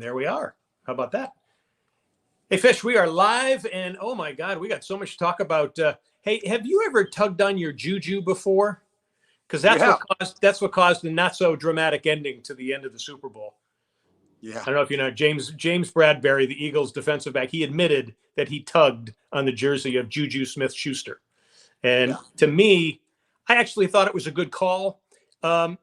there we are. How about that? Hey, Fish, we are live, and oh my God, we got so much to talk about. Hey, have you ever tugged on your juju before? Because that's what caused the not so dramatic ending to the end of the Super Bowl. Yeah. I don't know if you know James Bradbury, the Eagles defensive back. He admitted that he tugged on the jersey of Juju Smith-Schuster, and to me, I actually thought it was a good call. I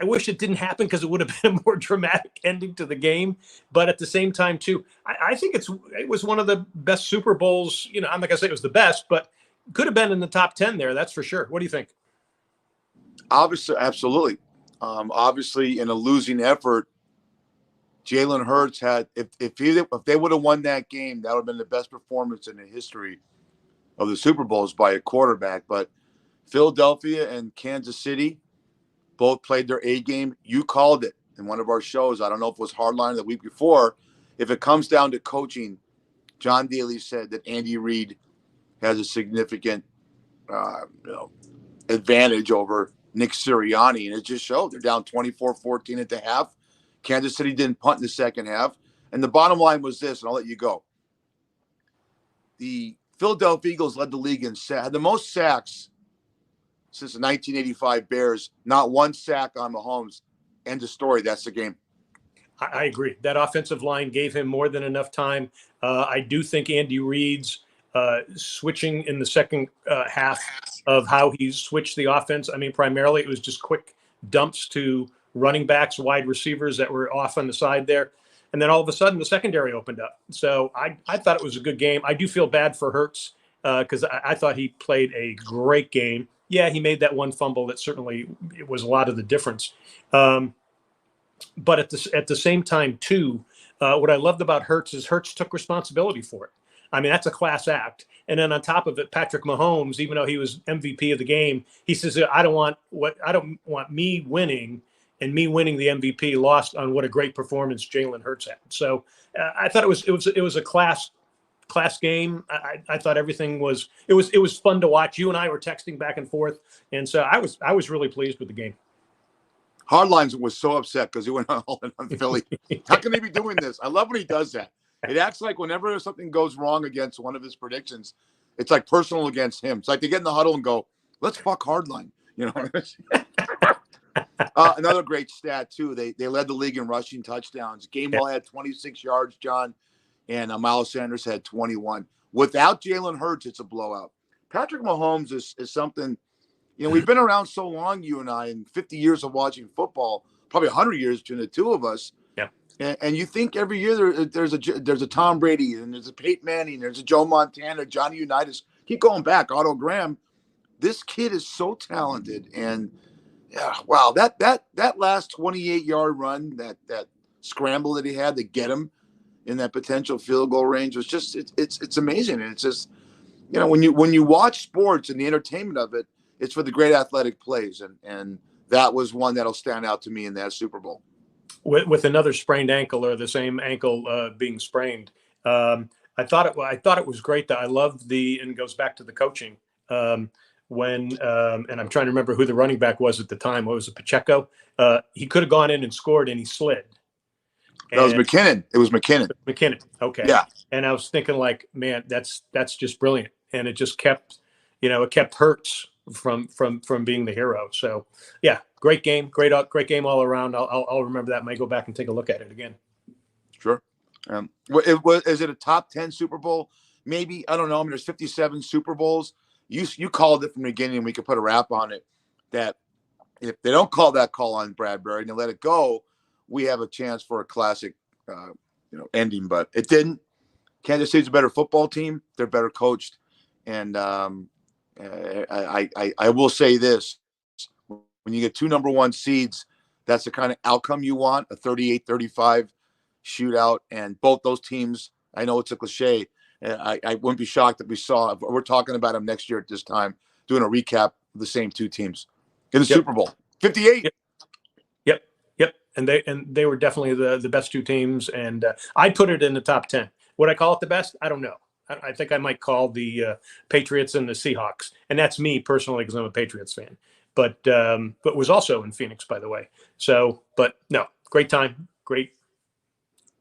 wish it didn't happen because it would have been a more dramatic ending to the game. But at the same time, too, I think it was one of the best Super Bowls. You know, I'm not gonna say it was the best, but could have been in the top 10 there. That's for sure. What do you think? Obviously, absolutely. Obviously, in a losing effort, Jalen Hurts had if they would have won that game, that would have been the best performance in the history of the Super Bowls by a quarterback. But Philadelphia and Kansas City both played their A game. You called it in one of our shows. I don't know if it was Hardline the week before. If it comes down to coaching, John Daly said that Andy Reid has a significant advantage over Nick Sirianni, and it just showed. They're down 24-14 at the half. Kansas City didn't punt in the second half. And the bottom line was this, and I'll let you go. The Philadelphia Eagles led the league in had the most sacks since the 1985 Bears. Not one sack on Mahomes. End of story. That's the game. I agree. That offensive line gave him more than enough time. I do think Andy Reid's switching in the second half of how he switched the offense. I mean, primarily it was just quick dumps to running backs, wide receivers that were off on the side there. And then all of a sudden the secondary opened up. So I thought it was a good game. I do feel bad for Hurts because I thought he played a great game. Yeah, he made that one fumble. That certainly it was a lot of the difference. But at the same time, too, what I loved about Hurts is Hurts took responsibility for it. I mean, that's a class act. And then on top of it, Patrick Mahomes, even though he was MVP of the game, he says, I don't want me winning, and me winning the MVP lost on what a great performance Jalen Hurts had. So I thought it was a class game. I thought everything was fun to watch. You and I were texting back and forth, and so I was really pleased with the game. Hardlines was so upset because he went all in on Philly. How can he be doing this? I love when he does that. It acts like whenever something goes wrong against one of his predictions, it's like personal against him. It's like they get in the huddle and go, "Let's fuck Hardline." You know. Another great stat too. They led the league in rushing touchdowns. Gainwell had 26 yards, John, and Miles Sanders had 21. Without Jalen Hurts, it's a blowout. Patrick Mahomes is something. You know, we've been around so long, you and I, and 50 years of watching football, probably 100 years between the two of us. Yeah. And you think every year there's a Tom Brady, and there's a Peyton Manning, there's a Joe Montana, Johnny Unitas. Keep going back, Otto Graham. This kid is so talented, and yeah, wow, that last 28-yard run, that scramble that he had to get him in that potential field goal range was just it's amazing. And it's just, you know, when you watch sports and the entertainment of it, it's for the great athletic plays, and that was one that'll stand out to me in that Super Bowl. With another sprained ankle, or the same ankle being sprained, I thought it was great. That I loved and it goes back to the coaching. When and I'm trying to remember who the running back was at the time. What was it, Pacheco? He could have gone in and scored, and he slid. That was McKinnon. It was McKinnon. McKinnon. Okay. Yeah. And I was thinking, like, man, that's just brilliant, and it just kept, it kept Hurts from being the hero. So yeah, great game, great game all around. I'll remember that. Might go back and take a look at it again. Sure. Is it a top 10 Super Bowl? Maybe, I don't know. I mean, there's 57 Super Bowls. You called it from the beginning, and we could put a wrap on it, that if they don't call that call on Bradbury and they let it go, we have a chance for a classic, ending. But it didn't. Kansas City's a better football team. They're better coached, and I will say this: when you get two number one seeds, that's the kind of outcome you want, a 38-35 shootout. And both those teams, I know it's a cliche, I wouldn't be shocked if we're talking about them next year at this time, doing a recap of the same two teams in the Super Bowl. 58. Yep. And they were definitely the best two teams. And I put it in the top 10. Would I call it the best? I don't know. I think I might call the Patriots and the Seahawks. And that's me personally, because I'm a Patriots fan. But was also in Phoenix, by the way. So, but no, great time. Great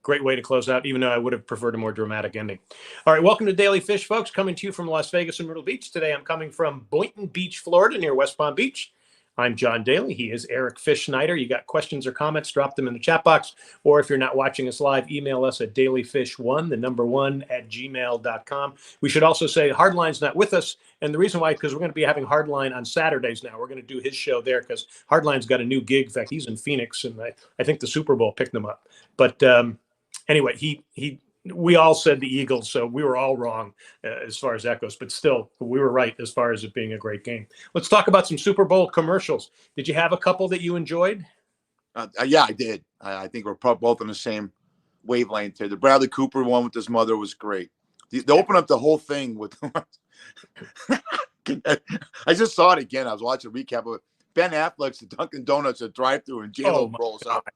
Great way to close out, even though I would have preferred a more dramatic ending. All right, welcome to Daily Fish, folks. Coming to you from Las Vegas and Myrtle Beach. Today I'm coming from Boynton Beach, Florida, near West Palm Beach. I'm John Daly. He is Eric Fish Snyder. You got questions or comments, drop them in the chat box. Or if you're not watching us live, email us at dailyfish1, the number 1, @gmail.com. We should also say Hardline's not with us. And the reason why, because we're going to be having Hardline on Saturdays now. We're going to do his show there because Hardline's got a new gig. In fact, he's in Phoenix, and I think the Super Bowl picked them up. But anyway, we all said the Eagles, so we were all wrong as far as that goes. But still, we were right as far as it being a great game. Let's talk about some Super Bowl commercials. Did you have a couple that you enjoyed? Yeah, I did. I think we're both on the same wavelength here. The Bradley Cooper one with his mother was great. They open up the whole thing with I just saw it again. I was watching a recap of it. Ben Affleck's the Dunkin' Donuts at drive-thru and J-Lo rolls up.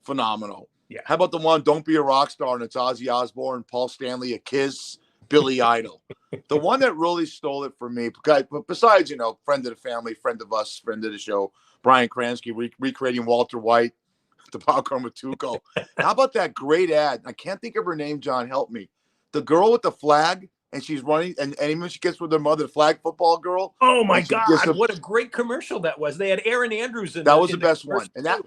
Phenomenal. Yeah. How about the one, Don't Be a Rock Star, and it's Ozzy Osbourne, Paul Stanley, A Kiss, Billy Idol. The one that really stole it for me, besides, friend of the family, friend of us, friend of the show, Brian Kransky, recreating Walter White, the popcorn with Tuco. How about that great ad? I can't think of her name, John. Help me. The girl with the flag, and she's running, and even she gets with her mother, the flag football girl. Oh, my God. What a great commercial that was. They had Aaron Andrews in that. That was the best one. And that...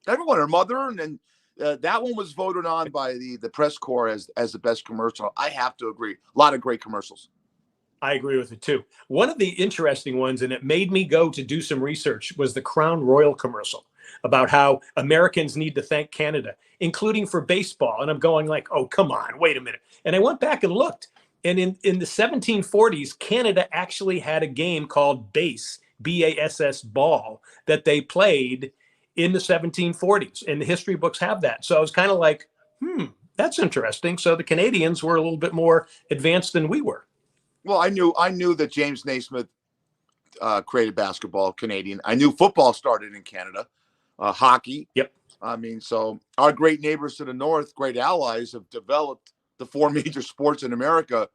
Everyone, her mother, and that one was voted on by the press corps as the best commercial. I have to agree. A lot of great commercials. I agree with it, too. One of the interesting ones, and it made me go to do some research, was the Crown Royal commercial about how Americans need to thank Canada, including for baseball. And I'm going like, oh, come on, wait a minute. And I went back and looked. And in the 1740s, Canada actually had a game called bass, B-A-S-S, ball, that they played in the 1740s, and the history books have that. So I was kind of like, that's interesting. So the Canadians were a little bit more advanced than we were. Well, I knew that James Naismith created basketball, Canadian. I knew football started in Canada, hockey. Yep. I mean, so our great neighbors to the north, great allies, have developed the 4 major sports in America.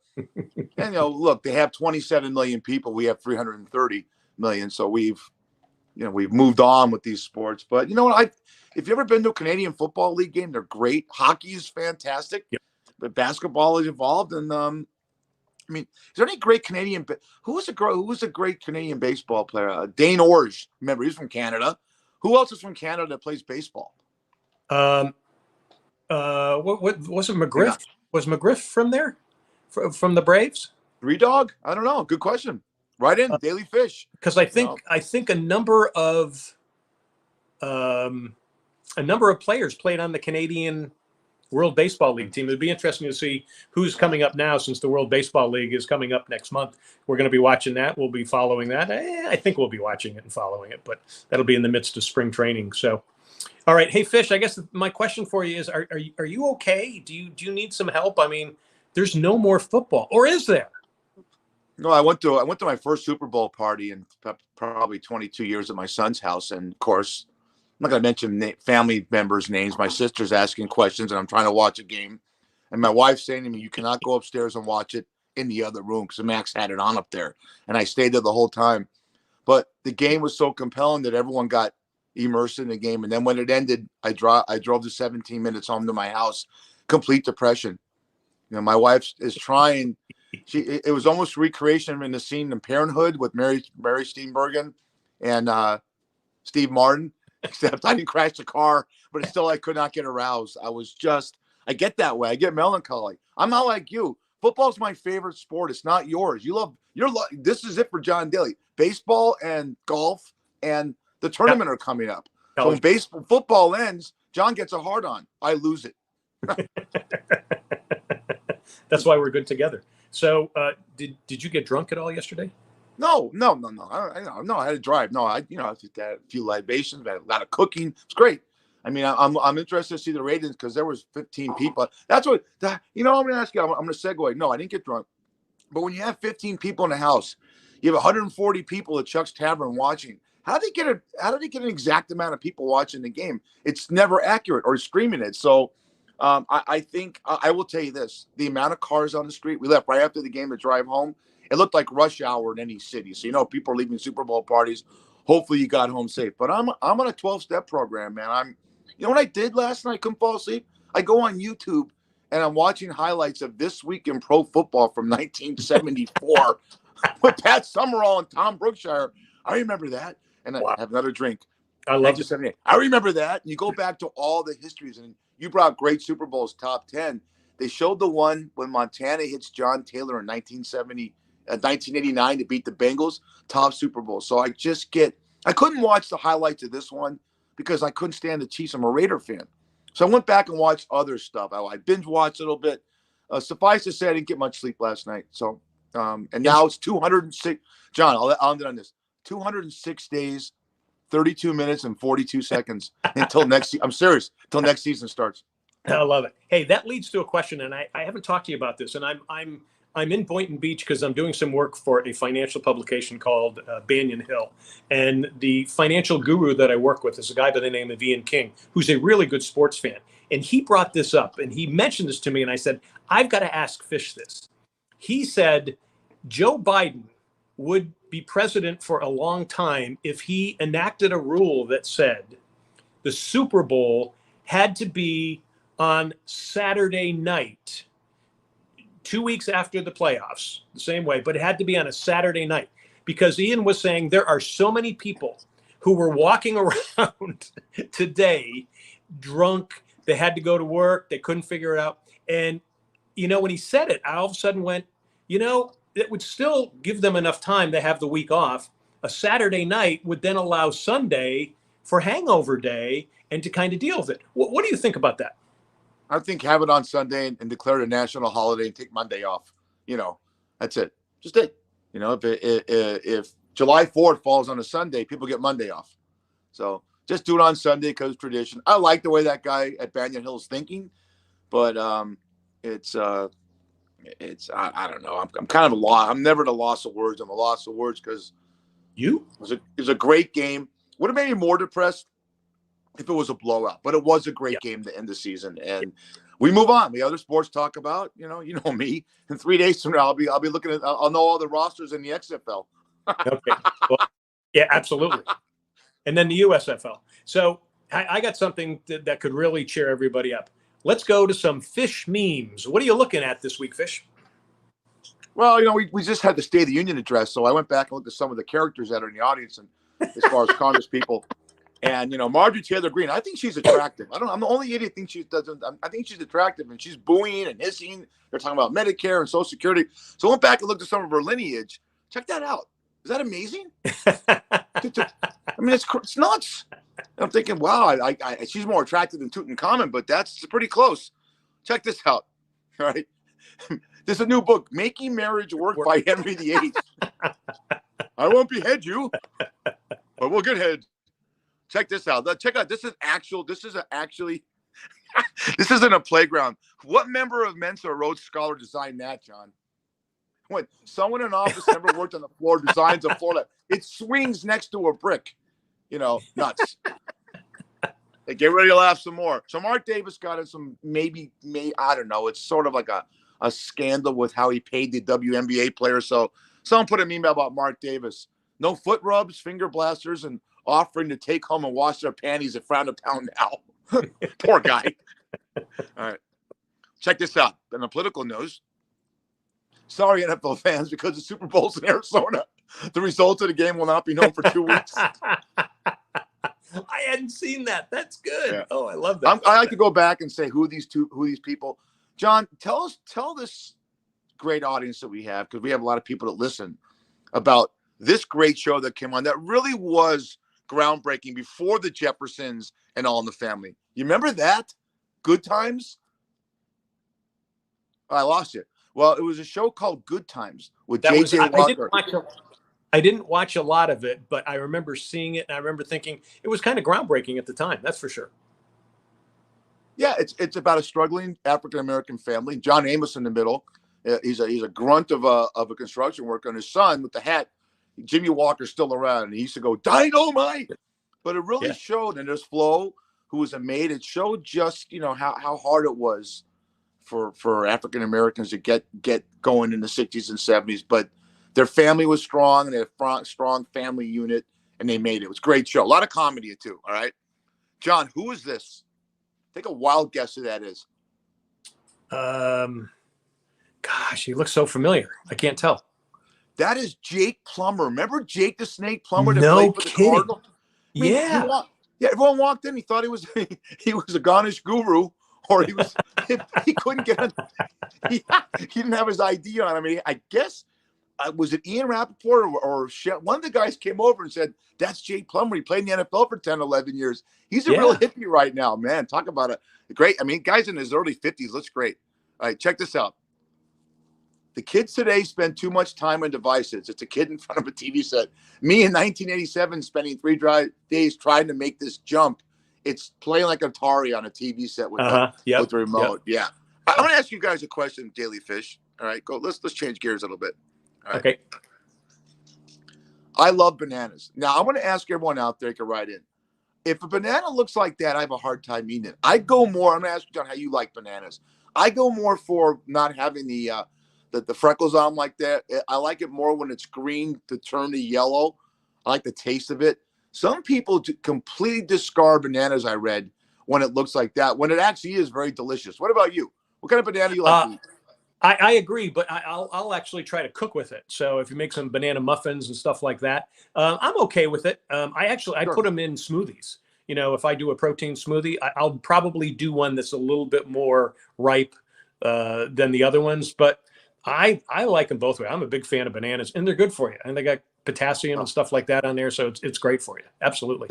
And, look, they have 27 million people. We have 330 million. So we've moved on with these sports. But you know what? If you've ever been to a Canadian Football League game, they're great. Hockey is fantastic. Yep. But basketball is evolved. And is there any great Canadian? Who was a great Canadian baseball player? Dane Orge. Remember, he's from Canada. Who else is from Canada that plays baseball? What was it? McGriff? Yeah. Was McGriff from there? From the Braves? Three Dog? I don't know. Good question. Right in Daily Fish, because I think a number of players played on the Canadian World Baseball League team. It'd be interesting to see who's coming up now, since the World Baseball League is coming up next month. We're going to be watching that. We'll be following that. I think we'll be watching it and following it, but that'll be in the midst of spring training. So, all right, hey Fish. I guess my question for you is: Are you okay? Do you need some help? I mean, there's no more football, or is there? No, I went to my first Super Bowl party in probably 22 years at my son's house. And of course, I'm not going to mention family members' names. My sister's asking questions, and I'm trying to watch a game. And my wife's saying to me, you cannot go upstairs and watch it in the other room, because Max had it on up there. And I stayed there the whole time. But the game was so compelling that everyone got immersed in the game. And then when it ended, I drove the 17 minutes home to my house, complete depression. My wife is trying. It was almost recreation in the scene in Parenthood with Mary Steenburgen and Steve Martin, except I didn't crash the car, but still I could not get aroused. I get that way. I get melancholy. I'm not like you. Football's my favorite sport. It's not yours. This is it for John Daly. Baseball and golf and the tournament are coming up. So when football ends, John gets a hard on. I lose it. That's why we're good together. So, did you get drunk at all yesterday? No. I had to drive. No, I just had a few libations, had a lot of cooking. It's great. I mean, I'm interested to see the ratings, because there was 15 people. I'm going to ask you. I'm going to segue. No, I didn't get drunk. But when you have 15 people in the house, you have 140 people at Chuck's Tavern watching. How do they get an exact amount of people watching the game? It's never accurate, or streaming it. So. I think I will tell you this: the amount of cars on the street. We left right after the game to drive home. It looked like rush hour in any city. So people are leaving Super Bowl parties. Hopefully, you got home safe. But I'm on a 12-step program, man. You know what I did last night? I couldn't fall asleep. I go on YouTube and I'm watching highlights of This Week in Pro Football from 1974 with Pat Summerall and Tom Brookshire. I remember that. And I Wow. have another drink. I love it. 1978. I remember that. And you go back to all the histories, and you brought great Super Bowls top 10. They showed the one when Montana hits John Taylor in 1989 to beat the Bengals, top Super Bowl. So I couldn't watch the highlights of this one because I couldn't stand the Chiefs. I'm a Raider fan. So I went back and watched other stuff. I binge watched a little bit. Suffice to say, I didn't get much sleep last night. So, and now it's 206. John, I'll end on this. 206 days, 32 minutes, and 42 seconds until next. I'm serious. Until next season starts. I love it. Hey, that leads to a question, and I haven't talked to you about this, and I'm in Boynton Beach because I'm doing some work for a financial publication called Banyan Hill. And the financial guru that I work with is a guy by the name of Ian King, who's a really good sports fan. And he brought this up and he mentioned this to me. And I said, I've got to ask Fish this. He said, Joe Biden would be president for a long time if he enacted a rule that said the Super Bowl had to be on Saturday night, 2 weeks after the playoffs, the same way, but it had to be on a Saturday night because Ian was saying there are so many people who were walking around today drunk. They had to go to work. They couldn't figure it out. And, when he said it, I all of a sudden went, it would still give them enough time to have the week off. A Saturday night would then allow Sunday for hangover day and to kind of deal with it. What do you think about that? I think have it on Sunday and declare it a national holiday and take Monday off. That's it. Just it. If July 4th falls on a Sunday, people get Monday off. So just do it on Sunday because tradition. I like the way that guy at Banyan Hill is thinking, but it's I don't know. I'm kind of a loss. I'm never at a loss of words. I'm a loss of words because it was a great game. Would have made me more depressed if it was a blowout, but it was a great game to end the season. And we move on. The other sports talk about, you know me. In 3 days from now, I'll be looking at. I'll know all the rosters in the XFL. Okay. Well, yeah, absolutely. And then the USFL. So I got something that could really cheer everybody up. Let's go to some Fish memes. What are you looking at this week, Fish? Well, we just had the State of the Union address, so I went back and looked at some of the characters that are in the audience, and as far as Congress people. And Marjorie Taylor Greene, I think she's attractive. I'm the only idiot think she doesn't. I think she's attractive, and she's booing and hissing. They're talking about Medicare and Social Security. So I went back and looked at some of her lineage. Check that out. Is that amazing? I mean, it's nuts. I'm thinking, wow, she's more attractive than Tutankhamun, but that's pretty close. Check this out. All right, there's a new book, "Making Marriage Work" by Henry VIII. I won't behead you, but we'll get head. Check this out. Check out. This isn't a playground. What member of Mensa or Rhodes Scholar designed that, John? When someone in office never worked on the floor designs a floor that it swings next to a brick. Nuts. Hey, get ready to laugh some more. So Mark Davis got in some maybe I don't know. It's sort of like a scandal with how he paid the WNBA players. So someone put a meme about Mark Davis. No foot rubs, finger blasters, and offering to take home and wash their panties at frowned upon now. Poor guy. All right. Check this out. In the political news, sorry, NFL fans, because the Super Bowl's in Arizona, the results of the game will not be known for 2 weeks. I hadn't seen that. That's good. Yeah. Oh, I love that. I like to go back and say who these people. John, tell this great audience that we have, because we have a lot of people that listen, about this great show that came on that really was groundbreaking before the Jeffersons and All in the Family. You remember that? Good Times? I lost you. Well, it was a show called Good Times with J.J. Walker. I didn't watch a lot of it, but I remember seeing it, and I remember thinking it was kind of groundbreaking at the time. That's for sure. Yeah, it's about a struggling African-American family. John Amos in the middle. He's a grunt of a construction worker, and his son with the hat, Jimmy Walker's still around, and he used to go, "Dynamite!" But it really showed, and there's Flo, who was a maid. It showed just how hard it was for African Americans to get going in the 60s and 70s. But their family was strong, and they had a strong family unit, and they made it. It was a great show. A lot of comedy too. All right. John, who is this? Take a wild guess who that is. Gosh, he looks so familiar. I can't tell. That is Jake Plummer. Remember Jake the Snake Plummer that No played for the kidding. Cardinals? I mean, Yeah. everyone walked in. He thought he was he was a Ganesh guru, or he couldn't get on. He didn't have his ID on. I mean, I guess was it Ian Rappaport or one of the guys came over and said, "That's Jake Plummer. He played in the NFL for 10, 11 years. He's a real hippie right now, man. Talk about it. Great. I mean, guy's in his early 50s. Looks great. All right, check this out. The kids today spend too much time on devices. It's a kid in front of a TV set. Me in 1987 spending 3 days trying to make this jump. It's playing like Atari on a TV set with the remote. Yep. Yeah. I'm going to ask you guys a question, Daily Fish. All right, go. Let's change gears a little bit. All right. Okay. I love bananas. Now, I'm going to ask everyone out there to write in. If a banana looks like that, I have a hard time eating it. I go more. I'm going to ask you, John, how you like bananas. I go more for not having the freckles on them like that. I like it more when it's green to turn to yellow. I like the taste of it. Some people completely discard bananas, I read, when it looks like that, when it actually is very delicious. What about you? What kind of banana do you like to eat? I agree, but I'll actually try to cook with it. So if you make some banana muffins and stuff like that, I'm okay with it. I put them in smoothies. You know, if I do a protein smoothie, I'll probably do one that's a little bit more ripe than the other ones. But I like them both ways. I'm a big fan of bananas, and they're good for you. And they got potassium and stuff like that on there, so it's great for you. Absolutely.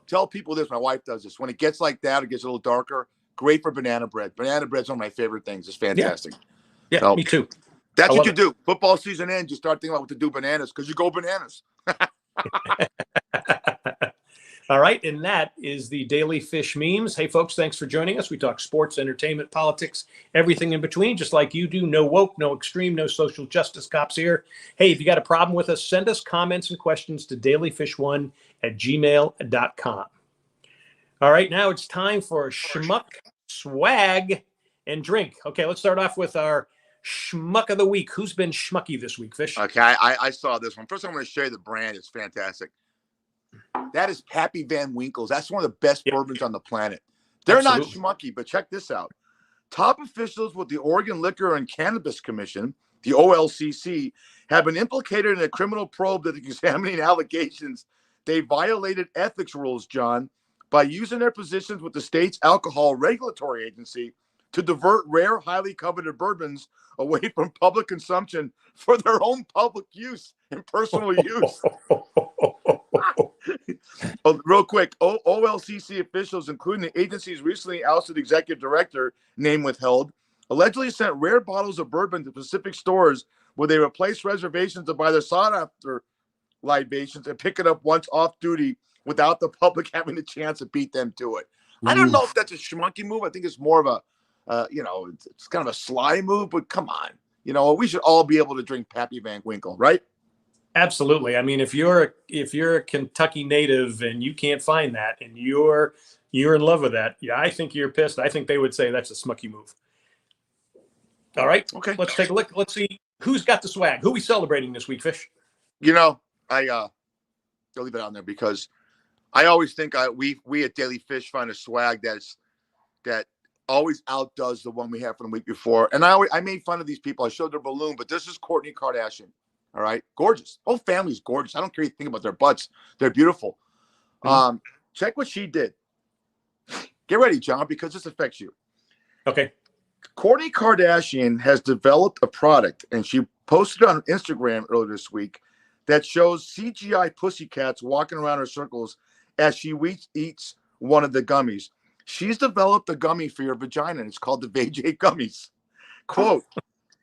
Tell people this. My wife does this. When it gets like that, it gets a little darker. Great for banana bread. Banana bread's one of my favorite things. It's fantastic. Yeah, so, me too. That's what you do. Football season ends, you start thinking about what to do bananas because you go bananas. All right, and that is the Daily Fish Memes. Hey, folks, thanks for joining us. We talk sports, entertainment, politics, everything in between, just like you do. No woke, no extreme, no social justice cops here. Hey, if you got a problem with us, send us comments and questions to dailyfish1@gmail.com. All right, now it's time for Schmuck, Swag, and Drink. Okay, let's start off with our Schmuck of the Week. Who's been schmucky this week, Fish? Okay, I saw this one. First, I'm going to show you the brand. It's fantastic. That is Pappy Van Winkle's. That's one of the best bourbons on the planet. They're not schmucky, but check this out. Top officials with the Oregon Liquor and Cannabis Commission, the OLCC, have been implicated in a criminal probe that is examining allegations they violated ethics rules, John, by using their positions with the state's alcohol regulatory agency to divert rare, highly coveted bourbons away from public consumption for their own public use and personal use. Real quick, OLCC officials, including the agency's recently ousted executive director, name withheld, allegedly sent rare bottles of bourbon to specific stores where they replaced reservations to buy their sought-after libations and pick it up once off duty without the public having the chance to beat them to it. I don't know if that's a schmucky move. I think it's more of a it's kind of a sly move, but come on. You know, we should all be able to drink Pappy Van Winkle, right? Absolutely. I mean, if you're a Kentucky native and you can't find that and you're in love with that, yeah, I think you're pissed. I think they would say that's a smucky move. All right. Okay. Let's take a look. Let's see who's got the swag. Who are we celebrating this week, Fish? You know, I'll leave it on there because I always think we at Daily Fish find a swag that always outdoes the one we had from the week before. And I made fun of these people. I showed their balloon, but this is Kourtney Kardashian. All right. Gorgeous. Whole family's gorgeous. I don't care anything about their butts. They're beautiful. Mm-hmm. Check what she did. Get ready, John, because this affects you. Okay. Kourtney Kardashian has developed a product, and she posted on Instagram earlier this week that shows CGI pussycats walking around her circles as she eats one of the gummies. She's developed a gummy for your vagina, and it's called the Vajay gummies. Quote,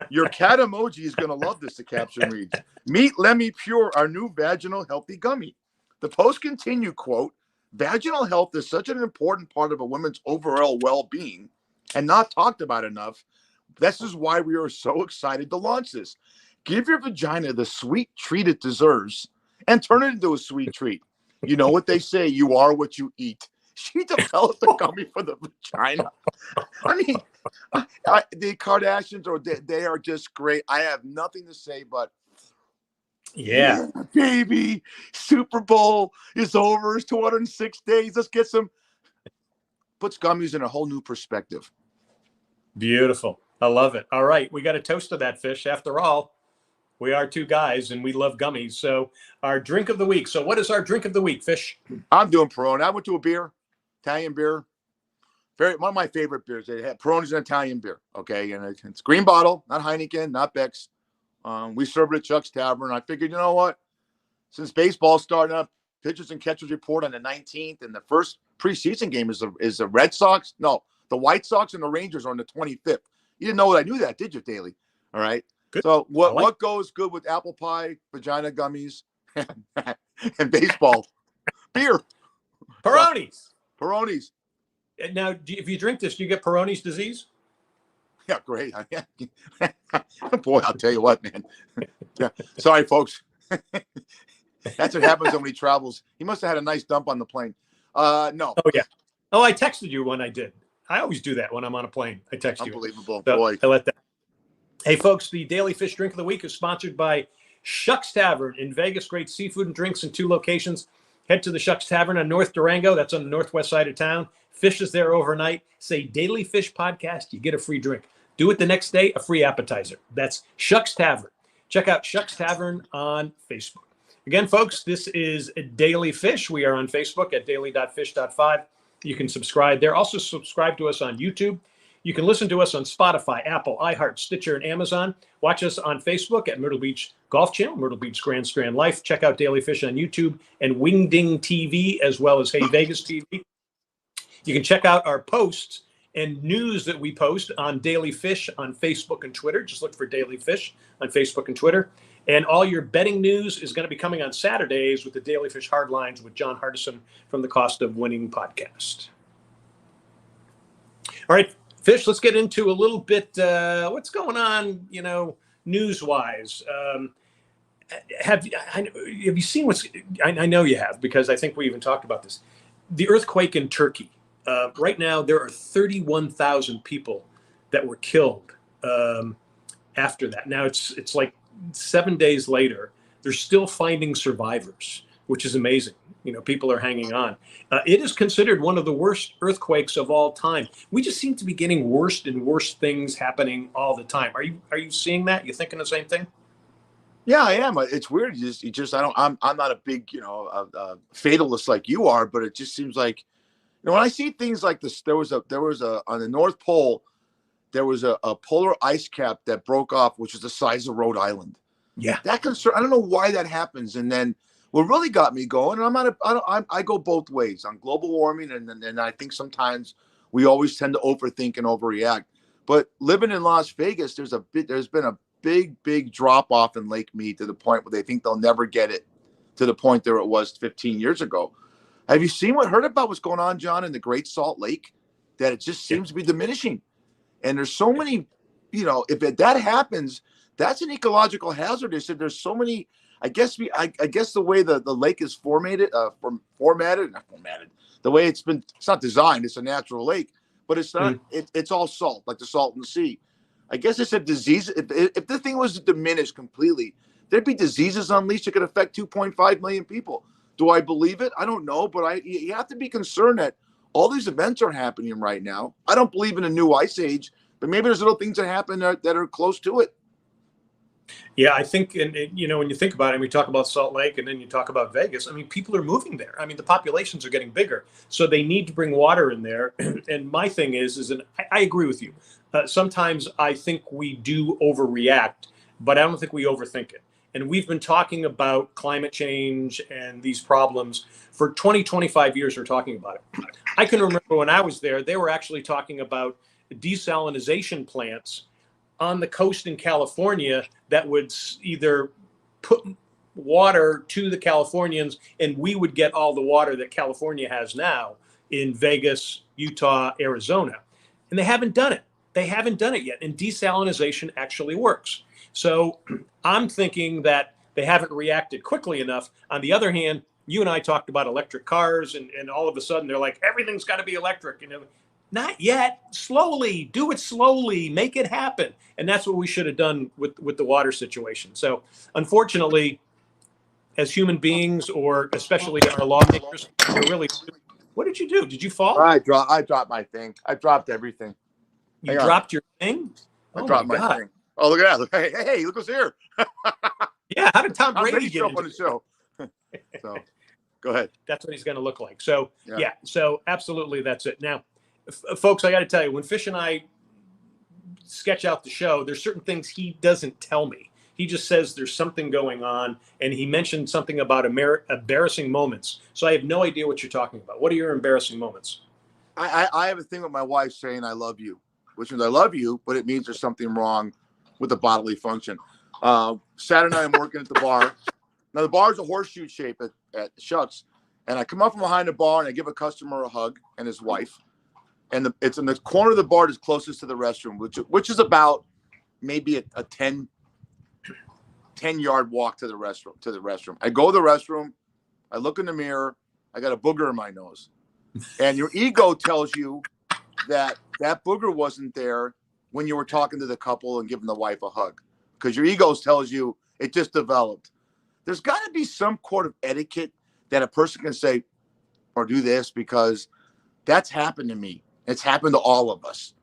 your cat emoji is going to love this, the caption reads. Meet Lemmy Pure, our new vaginal healthy gummy. The post continued, quote, vaginal health is such an important part of a woman's overall well-being and not talked about enough. This is why we are so excited to launch this. Give your vagina the sweet treat it deserves and turn it into a sweet treat. You know what they say, you are what you eat. She developed a gummy for the vagina. I mean, the Kardashians, they are just great. I have nothing to say but, yeah, baby, Super Bowl is over. It's 206 days. Let's get some puts gummies in a whole new perspective. Beautiful. I love it. All right. We got a toast to that, Fish. After all, we are two guys and we love gummies. So our drink of the week. So what is our drink of the week, Fish? I'm doing Peroni. I went to a beer, Italian beer. One of my favorite beers. They had Peroni's an Italian beer. Okay. And it's green bottle, not Heineken, not Beck's. We served it at Chuck's Tavern. I figured, you know what? Since baseball's starting up, pitchers and catchers report on the 19th, and the first preseason game is the Red Sox. No, the White Sox and the Rangers are on the 25th. You didn't know what I knew that, did you, Daly? All right. Good. So what goes good with apple pie, vagina gummies, and baseball? Beer. Peroni's. Peroni's. Now, if you drink this, do you get Peroni's disease? Yeah, great. Boy, I'll tell you what, man. Yeah. Sorry, folks. That's what happens when he travels. He must have had a nice dump on the plane. No. Oh, yeah. Oh, I texted you when I did. I always do that when I'm on a plane. I text you. Unbelievable. So Boy. I let that. Hey, folks, the Daily Fish Drink of the Week is sponsored by Shucks Tavern in Vegas. Great seafood and drinks in 2 locations. Head to the Shucks Tavern on North Durango. That's on the northwest side of town. Fish is there overnight. Say Daily Fish Podcast. You get a free drink. Do it the next day, a free appetizer. That's Shucks Tavern. Check out Shucks Tavern on Facebook. Again, folks, this is Daily Fish. We are on Facebook at daily.fish.5. You can subscribe there. Also subscribe to us on YouTube. You can listen to us on Spotify, Apple, iHeart, Stitcher, and Amazon. Watch us on Facebook at Myrtle Beach Golf Channel, Myrtle Beach Grand Strand Life. Check out Daily Fish on YouTube and Wingding TV, as well as Hey Vegas TV. You can check out our posts and news that we post on Daily Fish on Facebook and Twitter. Just look for Daily Fish on Facebook and Twitter. And all your betting news is going to be coming on Saturdays with the Daily Fish Hardlines with John Hardison from the Cost of Winning podcast. All right, Fish, let's get into a little bit what's going on, news-wise. Have you seen what's – I know you have, because I think we even talked about this. The earthquake in Turkey. Right now, there are 31,000 people that were killed after that. Now, it's like 7 days later, they're still finding survivors, which is amazing. People are hanging on. It is considered one of the worst earthquakes of all time. We just seem to be getting worse and worse things happening all the time. Are you seeing that? You thinking the same thing? Yeah, I am. It's weird. I'm not a big, fatalist like you are, but it just seems like, when I see things like this, there was a on the North Pole, there was a polar ice cap that broke off, which is the size of Rhode Island. Yeah, that concern. I don't know why that happens. And then what really got me going, and I go both ways on global warming, and I think sometimes we always tend to overthink and overreact. But living in Las Vegas, there's been a big drop off in Lake Mead to the point where they think they'll never get it to the point there it was 15 years ago. Have you heard about what's going on, John, in the Great Salt Lake? That it just seems to be diminishing. And there's so many, if that happens, that's an ecological hazard. They said there's so many, I guess the way the lake is formatted, the way it's not designed, it's a natural lake, but it's not, it's all salt, like the salt in the sea. I guess it's a disease. If the thing was diminished completely, there'd be diseases unleashed that could affect 2.5 million people. Do I believe it? I don't know, but you have to be concerned that all these events are happening right now. I don't believe in a new ice age, but maybe there's little things that happen that are close to it. Yeah, I think, and when you think about it, we talk about Salt Lake and then you talk about Vegas. I mean, people are moving there. I mean, the populations are getting bigger, so they need to bring water in there. And my thing is, and I agree with you. Sometimes I think we do overreact, but I don't think we overthink it. And we've been talking about climate change and these problems for 20, 25 years. We're talking about it. I can remember when I was there, they were actually talking about desalination plants on the coast in California that would either put water to the Californians and we would get all the water that California has now in Vegas, Utah, Arizona. And they haven't done it. They haven't done it yet. And desalination actually works. So I'm thinking that they haven't reacted quickly enough. On the other hand, you and I talked about electric cars and all of a sudden they're like, everything's got to be electric. Not yet. Slowly. Do it slowly. Make it happen. And that's what we should have done with the water situation. So unfortunately, as human beings, or especially our lawmakers, we're What did you do? Did you fall? I dropped my thing. I dropped everything. You dropped your thing? I Oh dropped my my God. thing. Oh, look at that. Look, hey, look who's here. Yeah, how did Tom Tom Brady Brady get show up into on the show? So, go ahead. That's what he's going to look like. So, Yeah. yeah, so absolutely that's it. Now, folks, I got to tell you, when Fish and I sketch out the show, there's certain things he doesn't tell me. He just says there's something going on, and he mentioned something about embarrassing moments. So I have no idea what you're talking about. What are your embarrassing moments? I have a thing with my wife saying I love you, which means I love you, but it means there's something wrong with the bodily function. Saturday night, I'm working at the bar. Now, the bar is a horseshoe shape at Shucks, and I come up from behind the bar, and I give a customer a hug and his wife. And it's in the corner of the bar that's closest to the restroom, which is about maybe a 10-yard walk to the restroom. I go to the restroom. I look in the mirror. I got a booger in my nose. And your ego tells you that booger wasn't there when you were talking to the couple and giving the wife a hug, because your ego tells you it just developed. There's got to be some sort of etiquette that a person can say or do this, because that's happened to me. It's happened to all of us.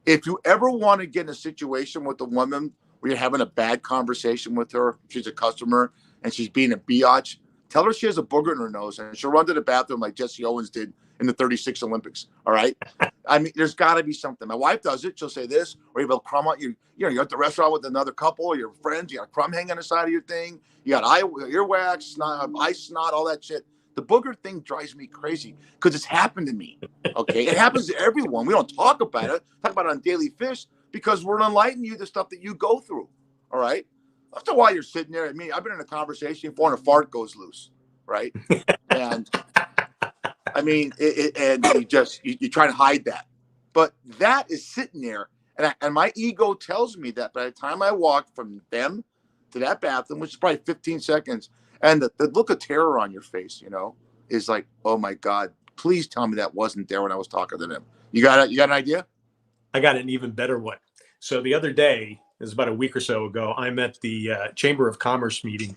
If you ever want to get in a situation with a woman where you're having a bad conversation with her, she's a customer and she's being a biatch, tell her she has a booger in her nose and she'll run to the bathroom like Jesse Owens did in the 36 Olympics. All right. I mean, there's got to be something. My wife does it. She'll say this, or you have a crumb on you're at the restaurant with another couple or your friends. You got a crumb hanging on the side of your thing. You got earwax, snot, eye snot, all that shit. The booger thing drives me crazy because it's happened to me. Okay. It happens to everyone. We don't talk about it. Talk about it on Daily Fish because we're enlightening you the stuff that you go through. All right. After a while, you're sitting there. I mean, I've been in a conversation before and a fart goes loose. Right. And I mean, and you try to hide that. But that is sitting there. And my ego tells me that by the time I walk from them to that bathroom, which is probably 15 seconds, and the look of terror on your face, is like, oh my God, please tell me that wasn't there when I was talking to them. You got an idea? I got an even better one. So the other day, it was about a week or so ago, I'm at the Chamber of Commerce meeting,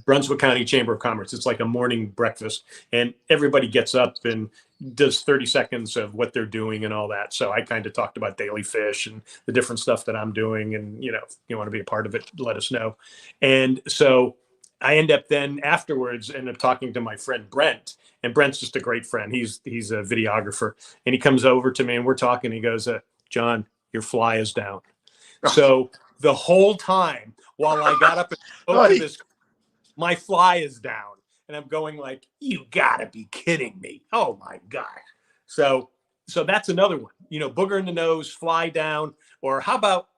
Brunswick County Chamber of Commerce. It's like a morning breakfast, and everybody gets up and does 30 seconds of what they're doing and all that. So I kind of talked about Daily Fish and the different stuff that I'm doing. And, if you want to be a part of it, let us know. And so I end up then afterwards talking to my friend Brent, and Brent's just a great friend. He's a videographer, and he comes over to me and we're talking. He goes, John, your fly is down. So the whole time while I got up and spoke to this, my fly is down. And I'm going like, you gotta be kidding me. Oh my God. So that's another one, booger in the nose, fly down, or how about,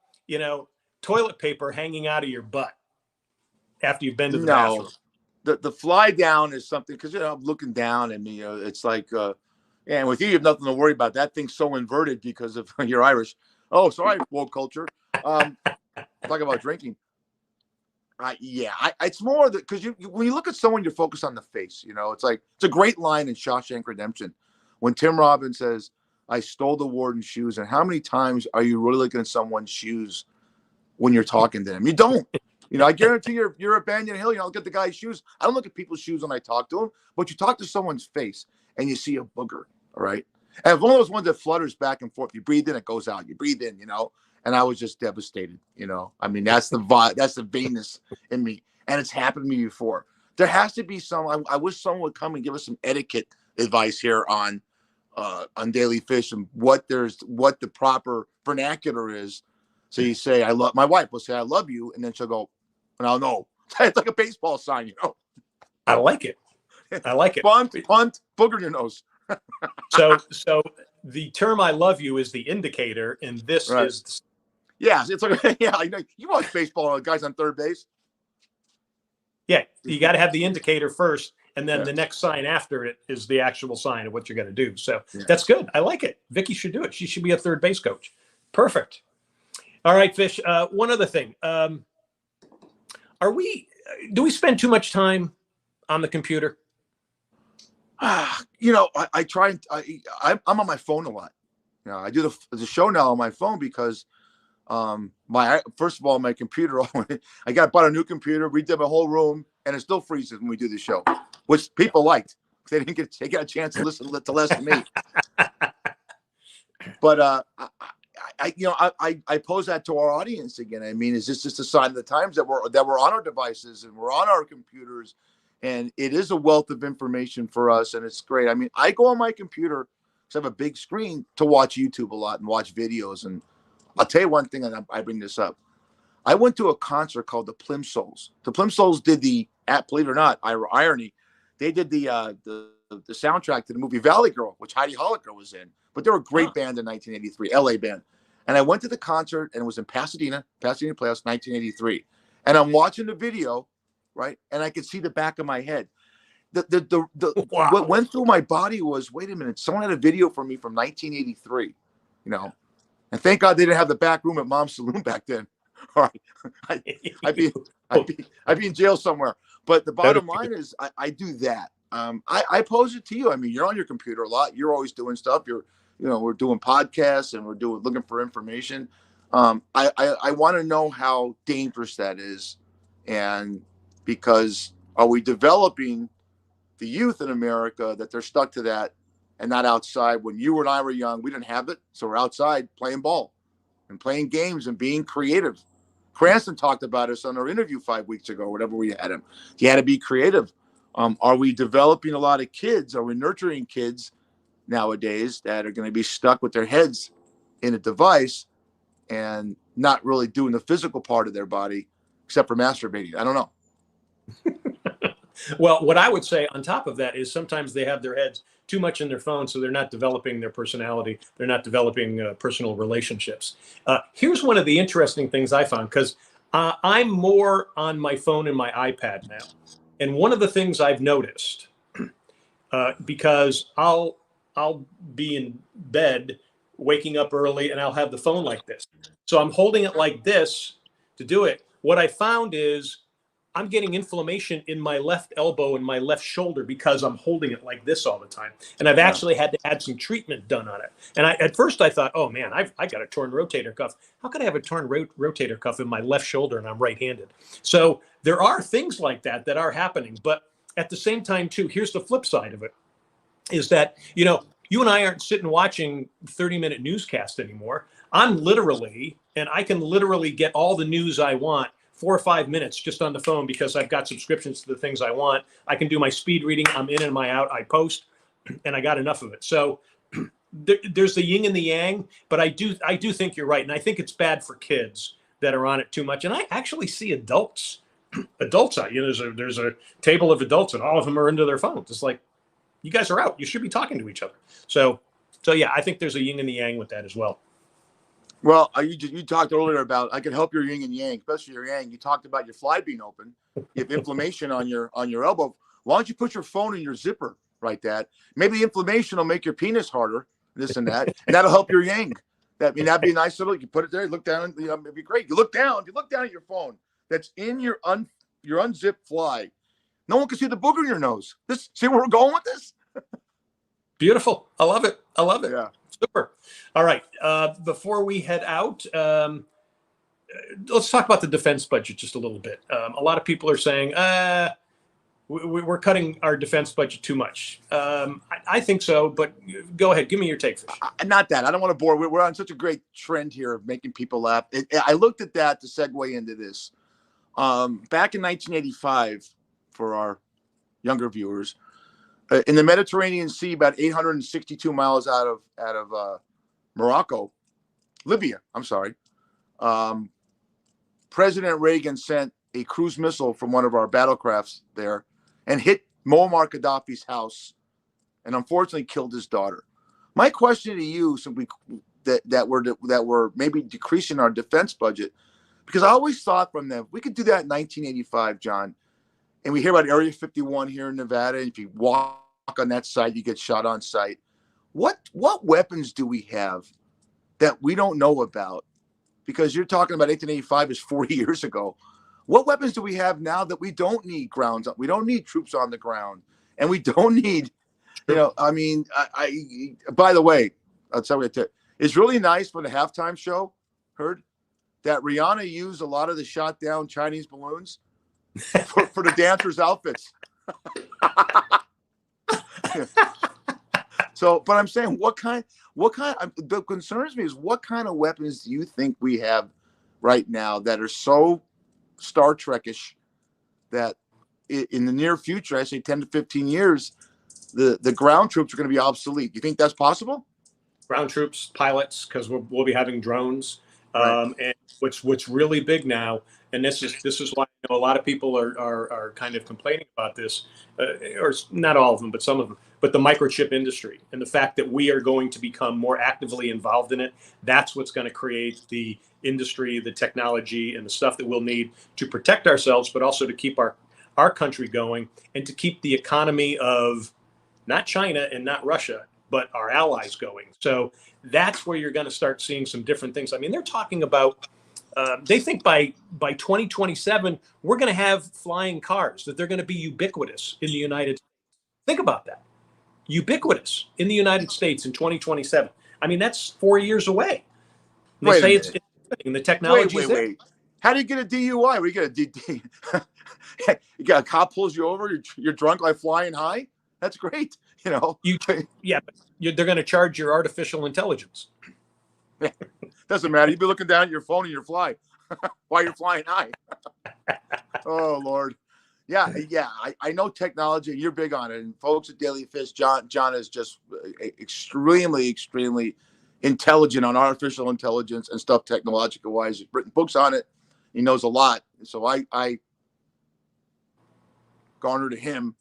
toilet paper hanging out of your butt after you've been to the bathroom? The fly down is something, because I'm looking down and it's like and with you have nothing to worry about. That thing's so inverted because of you're Irish. Oh, sorry, woke culture. Talk about drinking. It's more that because when you look at someone, you're focused on the face. It's a great line in Shawshank Redemption when Tim Robbins says, "I stole the warden's shoes." And how many times are you really looking at someone's shoes when you're talking to them? You don't. I guarantee you're at Banyan Hill. Look at the guy's shoes. I don't look at people's shoes when I talk to them, but you talk to someone's face and you see a booger. All right. And it's one of those ones that flutters back and forth. You breathe in, it goes out. You breathe in, and I was just devastated. I mean, that's the vibe, that's the vainness in me. And it's happened to me before. There has to be I wish someone would come and give us some etiquette advice here on Daily Fish and what the proper vernacular is. So you say, my wife will say, I love you. And then she'll go, and I'll know. It's like a baseball sign, I like it. Punt, booger in your nose. So the term "I love you" is the indicator, and this is. Yeah, it's like you watch baseball, guys on third base. Yeah, you got to have the indicator first, and then the next sign after it is the actual sign of what you're going to do. So that's good. I like it. Vicky should do it. She should be a third base coach. Perfect. All right, Fish. One other thing. Do we spend too much time on the computer? I try. I'm on my phone a lot. I do the show now on my phone because first of all, my computer, bought a new computer, redid my whole room, and it still freezes when we do the show, which people liked. They didn't get a chance to listen to less than me. But I pose that to our audience again. I mean, is this just a sign of the times that we're on our devices and we're on our computers, and it is a wealth of information for us, and it's great. I mean, I go on my computer because I have a big screen to watch YouTube a lot and watch videos. And I'll tell you one thing, and I bring this up. I went to a concert called the Plimsouls. The Plimsouls did believe it or not, irony, they did the soundtrack to the movie Valley Girl, which Heidi Holliker was in. But they were a great band in 1983, LA band. And I went to the concert, and it was in Pasadena Playhouse, 1983. And I'm watching the video, right? And I could see the back of my head. Wow. What went through my body was, wait a minute, someone had a video for me from 1983, you know. And thank God they didn't have the back room at Mom's Saloon back then. All right, I'd be in jail somewhere. But the bottom line is, I do that. I pose it to you. I mean, you're on your computer a lot. You're always doing stuff. We're doing podcasts and we're looking for information. I want to know how dangerous that is, and because are we developing the youth in America that they're stuck to that and not outside? When you and I were young, we didn't have it, so we're outside playing ball and playing games and being creative. Cranston talked about us on our interview 5 weeks ago, whatever we had him. He had to be creative. Are we developing a lot of kids? Are we nurturing kids nowadays that are going to be stuck with their heads in a device and not really doing the physical part of their body except for masturbating? I don't know. Well, what I would say on top of that is sometimes they have their heads too much in their phone, so they're not developing their personality. They're not developing personal relationships. Here's one of the interesting things I found, because I'm more on my phone and my iPad now. And one of the things I've noticed, because I'll be in bed, waking up early, and I'll have the phone like this. So I'm holding it like this to do it. What I found is I'm getting inflammation in my left elbow and my left shoulder because I'm holding it like this all the time. And I've actually had to add some treatment done on it. And at first I thought, oh man, I got a torn rotator cuff. How could I have a torn rotator cuff in my left shoulder and I'm right-handed? So there are things like that are happening. But at the same time too, here's the flip side of it, is that, you and I aren't sitting watching 30-minute newscasts anymore. I'm literally, and I can literally get all the news I want 4 or 5 minutes just on the phone because I've got subscriptions to the things I want. I can do my speed reading. I'm in and my out. I post, and I got enough of it. So there's the yin and the yang, but I do think you're right, and I think it's bad for kids that are on it too much. And I actually see adults out. There's a table of adults, and all of them are into their phones. It's like, you guys are out. You should be talking to each other. So yeah, I think there's a yin and the yang with that as well. Well, you talked earlier about I can help your yin and yang, especially your yang. You talked about your fly being open. You have inflammation on your elbow. Why don't you put your phone in your zipper like that? Maybe the inflammation will make your penis harder, this and that, and that'll help your yang. That'd be a nice little. You put it there, you look down, it'd be great. You look down at your phone that's in your unzipped fly. No one can see the booger in your nose. See where we're going with this? Beautiful. I love it. Yeah. Super. All right. Before we head out, let's talk about the defense budget just a little bit. A lot of people are saying, we're cutting our defense budget too much. I think so, but go ahead. Give me your take, Fish. Not that. I don't want to bore. We're on such a great trend here of making people laugh. I looked at that to segue into this. Back in 1985, for our younger viewers, in the Mediterranean Sea, about 862 miles out of Libya. I'm sorry. President Reagan sent a cruise missile from one of our battlecrafts there and hit Muammar Gaddafi's house, and unfortunately killed his daughter. My question to you, since that we're maybe decreasing our defense budget, because I always thought from them we could do that in 1985, John. And we hear about Area 51 here in Nevada. And if you walk on that site, you get shot on sight. What weapons do we have that we don't know about? Because you're talking about 1885 is 40 years ago. What weapons do we have now that we don't need grounds? We don't need troops on the ground, and we don't need, I mean, by the way, I'll tell you, it's really nice for the halftime show. Heard that Rihanna used a lot of the shot down Chinese balloons for the dancers' outfits. So, but I'm saying, what concerns me is what kind of weapons do you think we have right now that are so Star Trek-ish that in the near future, I say 10 to 15 years, the ground troops are going to be obsolete. You think that's possible? Ground troops, pilots, because we'll be having drones. Right. And what's really big now, and this is why a lot of people are kind of complaining about this, or not all of them, but some of them. But the microchip industry and the fact that we are going to become more actively involved in it, that's what's going to create the industry, the technology, and the stuff that we'll need to protect ourselves, but also to keep our country going and to keep the economy of not China and not Russia, but our allies going. So that's where you're going to start seeing some different things. I mean, they're talking about, they think by 2027, we're going to have flying cars, that they're going to be ubiquitous in the United States. Think about that. Ubiquitous in the United States in 2027. I mean, that's 4 years away. And they say it's and the technology's there. Wait. How do you get a DUI? We get a DD. You got a cop pulls you over. You're drunk like flying high. That's great. Yeah, but they're going to charge your artificial intelligence. Doesn't matter. You'd be looking down at your phone and you're flying while you're flying high. Oh Lord. Yeah. I know technology, and you're big on it. And folks at Daily Fish, John is just extremely, extremely intelligent on artificial intelligence and stuff technological wise. He's written books on it. He knows a lot. So I garner to him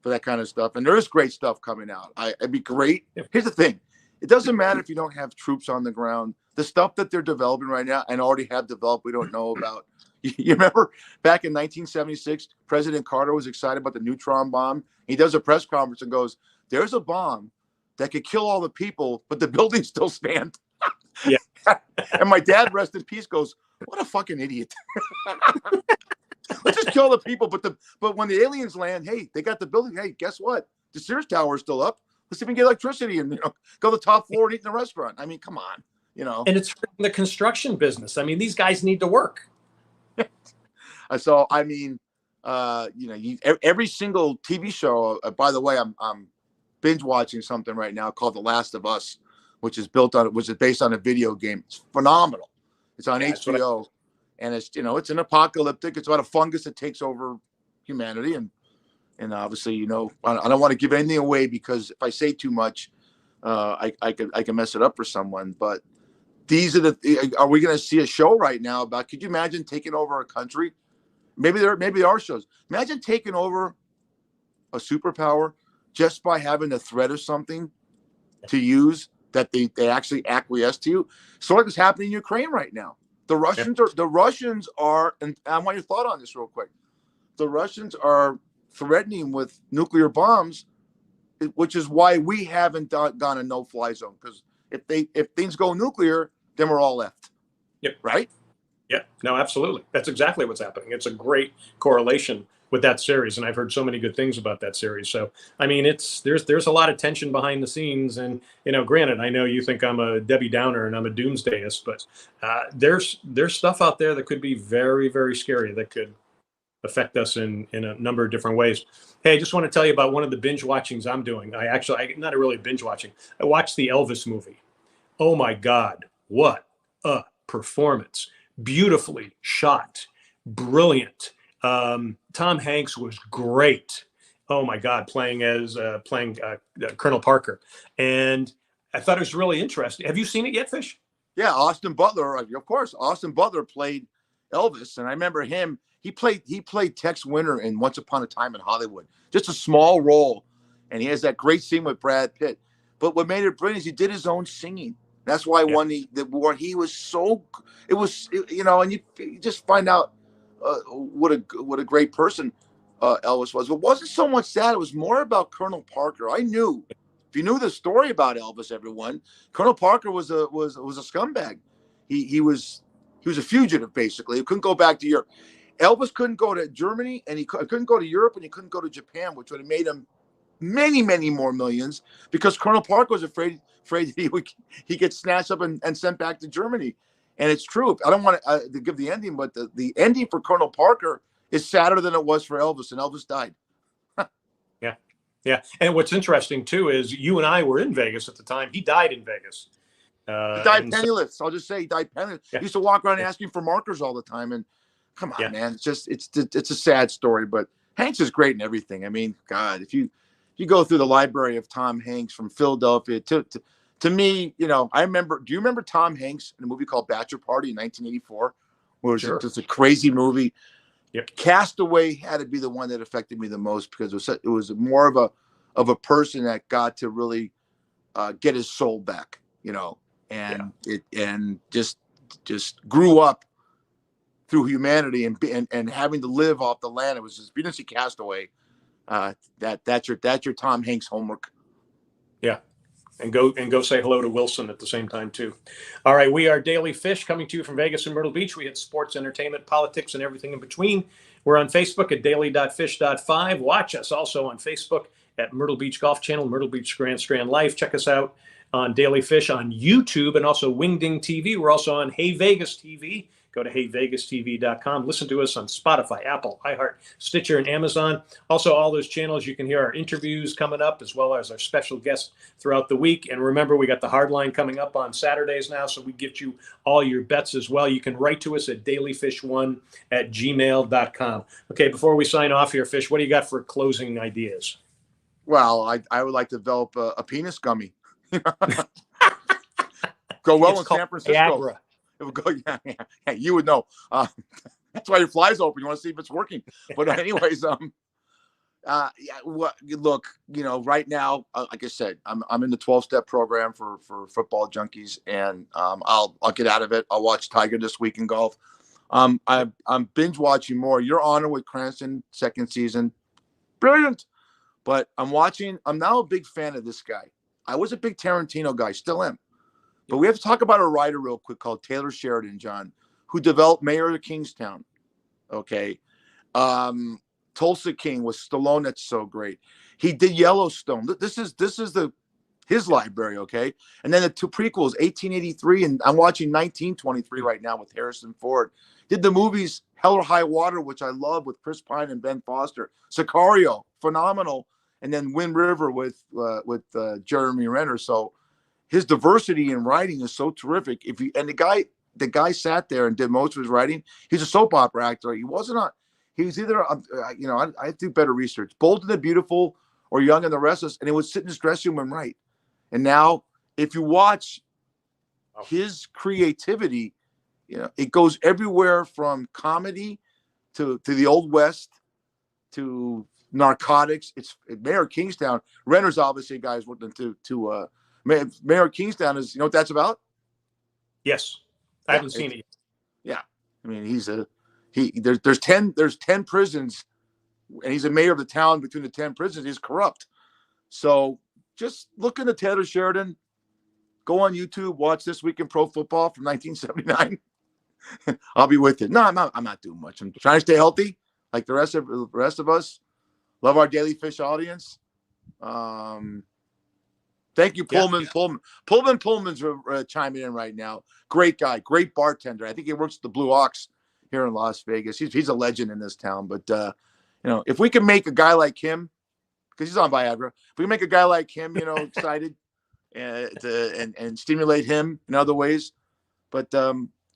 for that kind of stuff. And there is great stuff coming out. It'd be great. Here's the thing. It doesn't matter if you don't have troops on the ground. The stuff that they're developing right now and already have developed, we don't know about. You remember back in 1976, President Carter was excited about the neutron bomb. He does a press conference and goes, there's a bomb that could kill all the people, but the buildings still stand. Yeah. And my dad, rest in peace, goes, what a fucking idiot. Let's just kill the people. But when the aliens land, hey, they got the building. Hey, guess what? The Sears Tower is still up. Let's even get electricity and go to the top floor and eat in the restaurant. I mean, come on, And it's the construction business. I mean, these guys need to work. So I mean, every single TV show. By the way, I'm binge watching something right now called The Last of Us, which is based on a video game. It's phenomenal. It's on HBO, and it's it's an apocalyptic. It's about a fungus that takes over humanity, and obviously I don't want to give anything away because if I say too much, I can mess it up for someone. But are we going to see a show right now about? Could you imagine taking over a country? Maybe there are shows. Imagine taking over a superpower just by having the threat of something to use that they actually acquiesce to you. Sort of what's happening in Ukraine right now. The Russians are, and I want your thought on this real quick. The Russians are threatening with nuclear bombs, which is why we haven't gone a no-fly zone. Because if things go nuclear, then we're all left. Yep. Right? Yeah, no, absolutely. That's exactly what's happening. It's a great correlation with that series, and I've heard so many good things about that series. So, I mean, there's a lot of tension behind the scenes, and granted, I know you think I'm a Debbie Downer and I'm a doomsdayist, but there's stuff out there that could be very, very scary that could affect us in a number of different ways. Hey, I just want to tell you about one of the binge watchings I'm doing. I not really binge watching. I watched the Elvis movie. Oh my God, what a performance! Beautifully shot, brilliant. Tom Hanks was great. Oh my God, playing Colonel Parker, and I thought it was really interesting. Have you seen it yet, Fish? Yeah, Austin Butler, of course. Austin Butler played Elvis, and I remember him. He played Tex Winter in Once Upon a Time in Hollywood, just a small role, and he has that great scene with Brad Pitt. But what made it brilliant is he did his own singing. That's why when the war, he was so. And you just find out what a great person Elvis was. It wasn't so much that; it was more about Colonel Parker. I knew, if you knew the story about Elvis, everyone, Colonel Parker was a scumbag. He was a fugitive, basically. He couldn't go back to Europe. Elvis couldn't go to Germany, and he couldn't go to Europe, and he couldn't go to Japan, which would have made him many, many more millions, because Colonel Parker was afraid he get snatched up and sent back to Germany. And it's true. I don't want to give the ending, but the ending for Colonel Parker is sadder than it was for Elvis, and Elvis died. Yeah. Yeah. And what's interesting too is you and I were in Vegas at the time. He died in Vegas. He died And so, penniless. I'll just say he died penniless. yeah, He used to walk around yeah, asking for markers all the time. And come on, yeah, man, it's a sad story. But Hanks is great in everything. I mean, God, if you go through the library of Tom Hanks from Philadelphia to me, I remember. Do you remember Tom Hanks in a movie called Bachelor Party in 1984? Where it was sure. just a crazy movie. Yep. Castaway had to be the one that affected me the most because it was more of a person that got to really get his soul back, Yeah. and just grew up through humanity and having to live off the land. It was just, if you didn't see Castaway, that's your Tom Hanks homework. Yeah. And go say hello to Wilson at the same time too. All right, we are Daily Fish coming to you from Vegas and Myrtle Beach. We hit sports, entertainment, politics, and everything in between. We're on Facebook at daily.fish.5. Watch us also on Facebook at Myrtle Beach Golf Channel, Myrtle Beach Grand Strand Life. Check us out on Daily Fish on YouTube and also Wingding TV. We're also on Hey Vegas TV. Go to heyvegastv.com. Listen to us on Spotify, Apple, iHeart, Stitcher, and Amazon. Also, all those channels, you can hear our interviews coming up as well as our special guests throughout the week. And remember, we got the Hardline coming up on Saturdays now, so we get you all your bets as well. You can write to us at dailyfish1@gmail.com. Okay, before we sign off here, Fish, what do you got for closing ideas? Well, I would like to develop a penis gummy. Go well It's in called San Francisco. Viagra. It would go, yeah, you would know. That's why your fly's open. You want to see if it's working. But anyways, look, right now, like I said, I'm in the 12-step program for football junkies, and I'll get out of it. I'll watch Tiger this week in golf. I'm binge watching more. Your Honor with Cranston, second season, brilliant. But I'm now a big fan of this guy. I was a big Tarantino guy, still am. But we have to talk about a writer real quick called Taylor Sheridan, John, who developed Mayor of Kingstown. Okay. Tulsa King with Stallone. That's so great. He did Yellowstone. This is his library. Okay. And then the two prequels, 1883, and I'm watching 1923 right now with Harrison Ford. Did the movies Hell or High Water, which I love, with Chris Pine and Ben Foster. Sicario, phenomenal. And then Wind River with Jeremy Renner. So his diversity in writing is so terrific. The guy sat there and did most of his writing. He's a soap opera actor. He was either I do better research, Bold and the Beautiful or Young and the Restless, and he would sit in his dressing room and write. And now, if you watch his creativity, it goes everywhere from comedy to the Old West to narcotics. It's Mayor of Kingstown. Renner's obviously guys looking to Mayor of Kingstown is, what that's about? Yes. I haven't seen it yet. Yeah. I mean, there's 10 prisons, and he's a mayor of the town. Between the 10 prisons, he's corrupt. So just look into Taylor Sheridan, go on YouTube, watch This Week in Pro Football from 1979. I'll be with you. No, I'm not doing much. I'm trying to stay healthy like the rest of us. Love our Daily Fish audience. Thank you, Pullman. Yeah. Pullman's chiming in right now. Great guy, great bartender. I think he works at the Blue Ox here in Las Vegas. He's a legend in this town. But if we can make a guy like him, because he's on Viagra, if we can make a guy like him, excited and stimulate him in other ways. But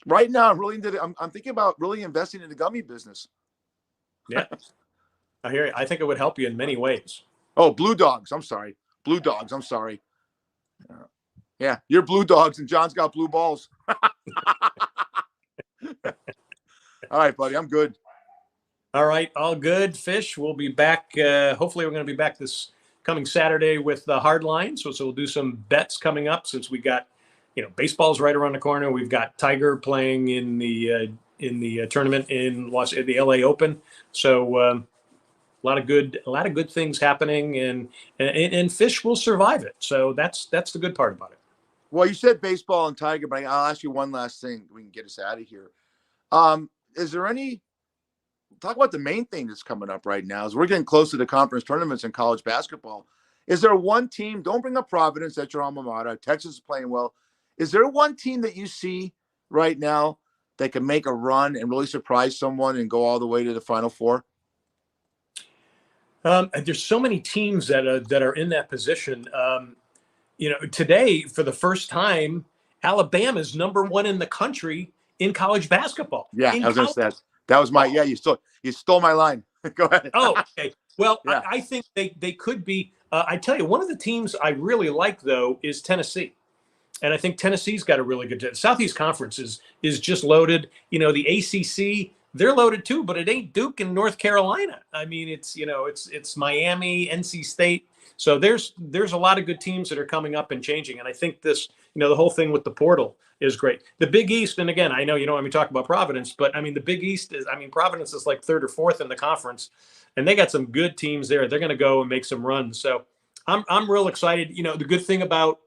right now, I'm thinking about really investing in the gummy business. Yeah, I hear you. I think it would help you in many ways. Oh, Blue Dogs. I'm sorry. Blue Dogs. I'm sorry. Yeah, you're Blue Dogs, and John's got blue balls. All right, buddy. I'm good. All right. All good. Fish. We'll be back. Hopefully, we're going to be back this coming Saturday with the Hardline. So we'll do some bets coming up since we got, baseball's right around the corner. We've got Tiger playing in the tournament in the LA Open. So a lot of good things happening, and Fish will survive it. So that's the good part about it. Well, you said baseball and Tiger, but I'll ask you one last thing. We can get us out of here. Is there talk about the main thing that's coming up right now? Is we're getting close to the conference tournaments in college basketball. Is there one team? Don't bring up Providence. That's your alma mater. Texas is playing well. Is there one team that you see right now that can make a run and really surprise someone and go all the way to the Final Four? And there's so many teams that are in that position. Today, for the first time, Alabama's #1 in the country in college basketball. Yeah, In I was going to college say that. That was my, yeah, you stole my line. Go ahead. Oh, okay. Well, Yeah. I think they could be. I tell you, one of the teams I really like though is Tennessee, and I think Tennessee's got a really good team. Southeast Conference is just loaded. The ACC, they're loaded too, but it ain't Duke and North Carolina. I mean, it's Miami, NC State. So there's a lot of good teams that are coming up and changing, and I think this the whole thing with the portal is great. The Big East, and again, I know you don't want me to talk about Providence, but I mean the Big East is, Providence is like third or fourth in the conference, and they got some good teams there. They're going to go and make some runs. So I'm real excited. The good thing about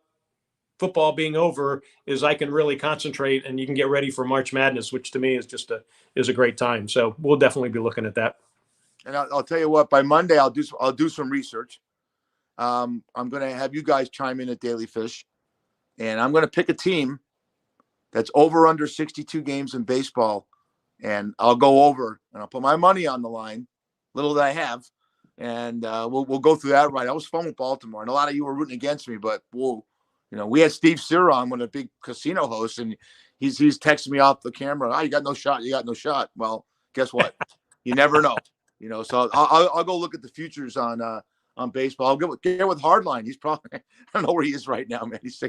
football being over is I can really concentrate and you can get ready for March Madness, which to me is just a great time. So we'll definitely be looking at that. And I'll tell you what, by Monday, I'll do some research. I'm going to have you guys chime in at Daily Fish, and I'm going to pick a team that's over under 62 games in baseball, and I'll go over and I'll put my money on the line, little that I have, and we'll go through that. Right, that was fun with Baltimore, and a lot of you were rooting against me, but we had Steve Sear on, one of the big casino hosts, and he's texting me off the camera. You got no shot. You got no shot. Well, guess what? You never know. So I'll go look at the futures on baseball. I'll get with Hardline. He's probably, I don't know where he is right now, man. He's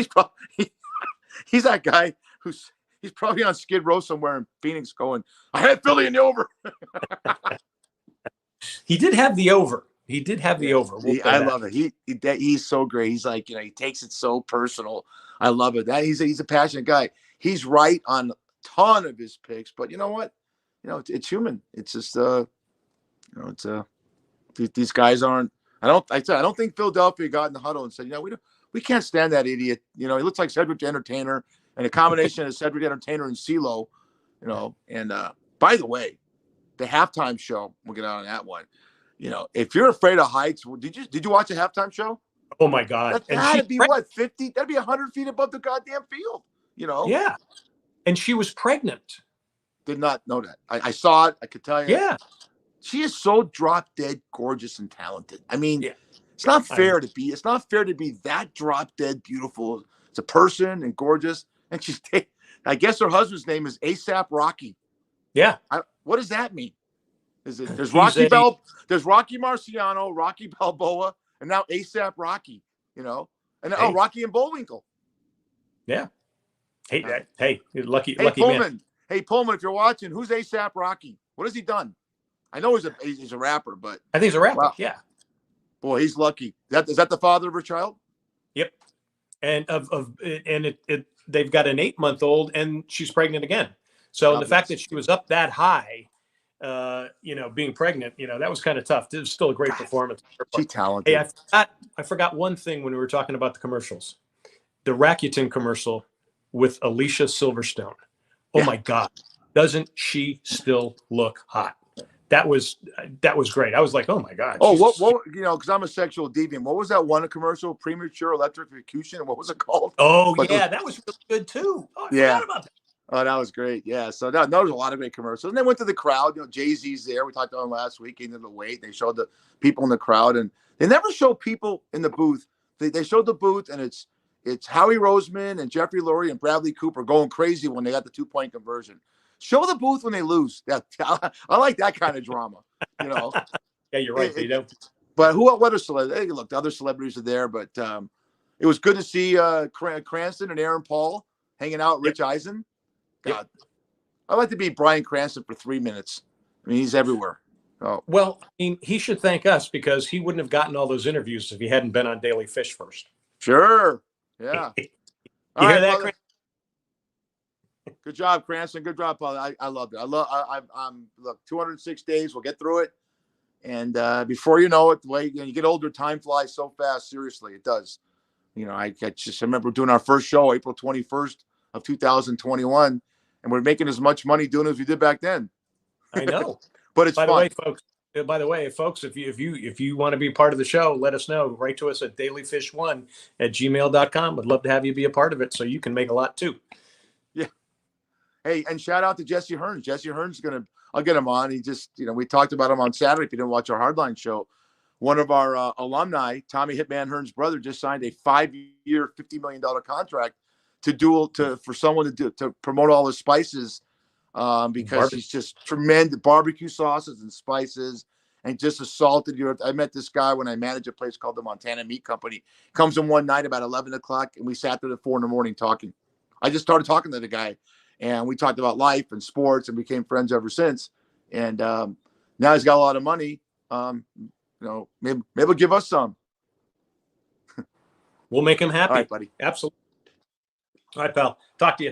probably he's that guy he's probably on Skid Row somewhere in Phoenix going, I had Philly in the over. He did have the over. He did have the over. I love it. He's so great. He's like, he takes it so personal. I love it. That he's a passionate guy. He's right on a ton of his picks, but you know what? It's human. It's just these guys aren't. I don't think Philadelphia got in the huddle and said, we can't stand that idiot. He looks like Cedric the Entertainer, and a combination of Cedric the Entertainer and CeeLo. And by the way, the halftime show, we'll get out on that one. If you're afraid of heights, did you watch a halftime show? Oh my God! That had to be what, 50? That'd be 100 feet above the goddamn field. Yeah, and she was pregnant. Did not know that. I saw it. I could tell you. Yeah. She is so drop dead gorgeous and talented. I mean, it's not fair to be that drop dead beautiful. It's a person and gorgeous. And I guess her husband's name is ASAP Rocky. Yeah. What does that mean? There's Rocky there's Rocky Marciano, Rocky Balboa, and now ASAP Rocky, Rocky and Bullwinkle. Yeah. Hey, lucky Pullman. man. Hey, Pullman, if you're watching, who's ASAP Rocky? What has he done? I know he's a rapper, but I think he's a rapper. Wow. Yeah. Boy, he's lucky. Is that the father of her child? Yep. And they've got an 8-month-old, and she's pregnant again. So the fact that she was up that high, being pregnant, that was kind of tough. It was still a great performance. She's talented. Hey, I forgot one thing when we were talking about the commercials. The Rakuten commercial with Alicia Silverstone. Oh my God. Doesn't she still look hot? That was great. I was like, oh my God. Oh, what because I'm a sexual deviant. What was that one commercial? Premature electrification. What was it called? Oh, yeah, that was really good too. Oh, I forgot about that. Oh, that was great. Yeah. So that was a lot of great commercials. And they went to the crowd. Jay-Z's there. We talked about him last week. Into the wait. They showed the people in the crowd, and they never show people in the booth. They showed the booth, and it's Howie Roseman and Jeffrey Lurie and Bradley Cooper going crazy when they got the 2-point conversion. Show the booth when they lose. I like that kind of drama. Yeah, you're right. They don't. But what other celebrities? Hey, look, the other celebrities are there, but it was good to see Cranston and Aaron Paul hanging out with Rich Eisen. God, I'd like to be Bryan Cranston for 3 minutes. I mean, he's everywhere. Oh. Well, he should thank us because he wouldn't have gotten all those interviews if he hadn't been on Daily Fish first. Sure. Yeah. You hear that, Cranston? Good job, Cranston. Good job, Paul. I loved it. I'm look, 206 days. We'll get through it. And before you know it, the way you get older, time flies so fast. Seriously, it does. I remember doing our first show, April 21st of 2021, and we're making as much money doing it as we did back then. I know. But it's fun. By the way, folks, if you want to be part of the show, let us know. Write to us at dailyfish1@gmail.com. I'd love to have you be a part of it so you can make a lot too. Yeah. Hey, and shout out to Jesse Hearns. Jesse Hearns is going to I'll get him on. He just, we talked about him on Saturday. If you didn't watch our Hardline show, one of our alumni, Tommy Hitman Hearn's brother, just signed a 5-year, $50 million contract for someone to promote all his spices, because he's just tremendous barbecue sauces and spices, and just assaulted Europe. I met this guy when I managed a place called the Montana Meat Company. Comes in one night about 11 o'clock, and we sat there at 4 a.m. talking. I just started talking to the guy, and we talked about life and sports and became friends ever since. And now he's got a lot of money. Maybe he'll give us some. We'll make him happy. All right, buddy. Absolutely. All right, pal. Talk to you.